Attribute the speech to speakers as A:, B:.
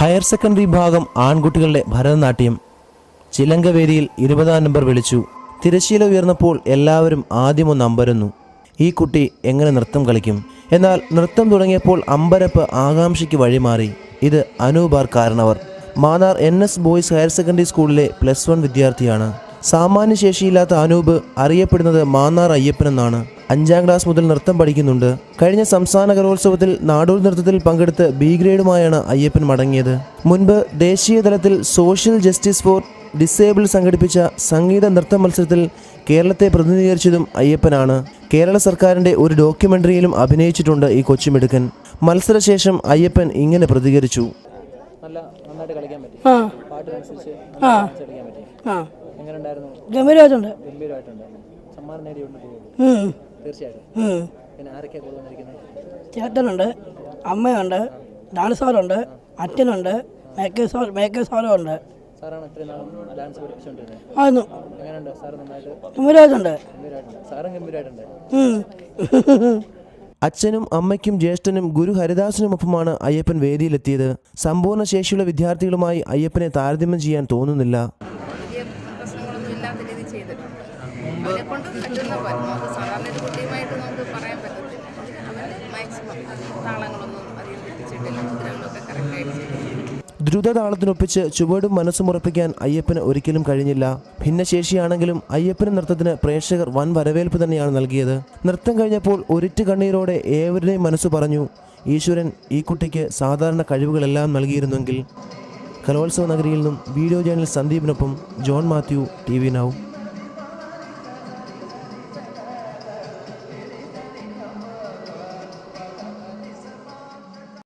A: Higher secondary വിഭാഗം ആൺകുട്ടികളുടെ Bharatanatyam. ചിലങ്കവേദിയിൽ 20-ാം number വിളിച്ചു. തിരശ്ശീല ഉയർന്നപ്പോൾ എല്ലാവരും ആദ്യമൊന്ന് അമ്പരന്നു. ഈ കുട്ടി എങ്ങനെ നൃത്തം കളിക്കും? എന്നാൽ നൃത്തം തുടങ്ങിയപ്പോൾ അമ്പരപ്പ് ആകാംക്ഷയ്ക്ക് വഴിമാറി. ഇത് അനൂപാർ കാരണവർ. Mannar NS boys higher secondary സ്കൂളിലെ +1 വിദ്യാർത്ഥിയാണ്. സാമാന്യശേഷിയില്ലാത്ത അനൂപ് അറിയപ്പെടുന്നത് മാന്നാർ അയ്യപ്പൻ എന്നാണ്. 5ാം ക്ലാസ് മുതൽ നൃത്തം പഠിക്കുന്നുണ്ട്. കഴിഞ്ഞ സംസ്ഥാന കലോത്സവത്തിൽ നാടോടി നൃത്തത്തിൽ പങ്കെടുത്ത് B ഗ്രേഡുമായാണ് അയ്യപ്പൻ മടങ്ങിയത്. മുൻപ് ദേശീയ തലത്തിൽ സോഷ്യൽ ജസ്റ്റിസ് ഫോർ ഡിസേബിൾ സംഘടിപ്പിച്ച സംഗീത നൃത്ത മത്സരത്തിൽ കേരളത്തെ പ്രതിനിധീകരിച്ചതും അയ്യപ്പനാണ്. കേരള സർക്കാരിൻ്റെ ഒരു ഡോക്യുമെൻ്ററിയിലും അഭിനയിച്ചിട്ടുണ്ട് ഈ കൊച്ചുമിടുക്കൻ. മത്സരശേഷം അയ്യപ്പൻ ഇങ്ങനെ പ്രതികരിച്ചു.
B: ചേട്ടനുണ്ട്, അമ്മയുണ്ട്, ഡാൻസറുണ്ട്, അച്ഛനുണ്ട്, മേക്കേഴ്സാറുണ്ട്.
A: അച്ഛനും അമ്മയ്ക്കും ജ്യേഷ്ഠനും ഗുരു ഹരിദാസിനുമൊപ്പമാണ് അയ്യപ്പൻ വേദിയിലെത്തിയത്. സമ്പൂർണ്ണ ശേഷിയുള്ള വിദ്യാർത്ഥികളുമായി അയ്യപ്പനെ താരതമ്യം ചെയ്യാൻ തോന്നുന്നില്ല. ദ്രുതതാളത്തിനൊപ്പിച്ച് ചുവടും മനസ്സും ഉറപ്പിക്കാൻ അയ്യപ്പന് ഒരിക്കലും കഴിഞ്ഞില്ല. ഭിന്നശേഷിയാണെങ്കിലും അയ്യപ്പന് നൃത്തത്തിന് പ്രേക്ഷകർ വൻ വരവേൽപ്പ് തന്നെയാണ് നൽകിയത്. നൃത്തം കഴിഞ്ഞപ്പോൾ ഒരിറ്റ് കണ്ണീരോടെ ഏവരുടെയും മനസ്സ് പറഞ്ഞു, ഈശ്വരൻ ഈ കുട്ടിക്ക് സാധാരണ കഴിവുകളെല്ലാം നൽകിയിരുന്നെങ്കിൽ. കലോത്സവ നഗരിയിൽ നിന്നും വീഡിയോ ജേർണലിസ്റ്റ് സന്ദീപിനൊപ്പം ജോൺ മാത്യു, TV Now.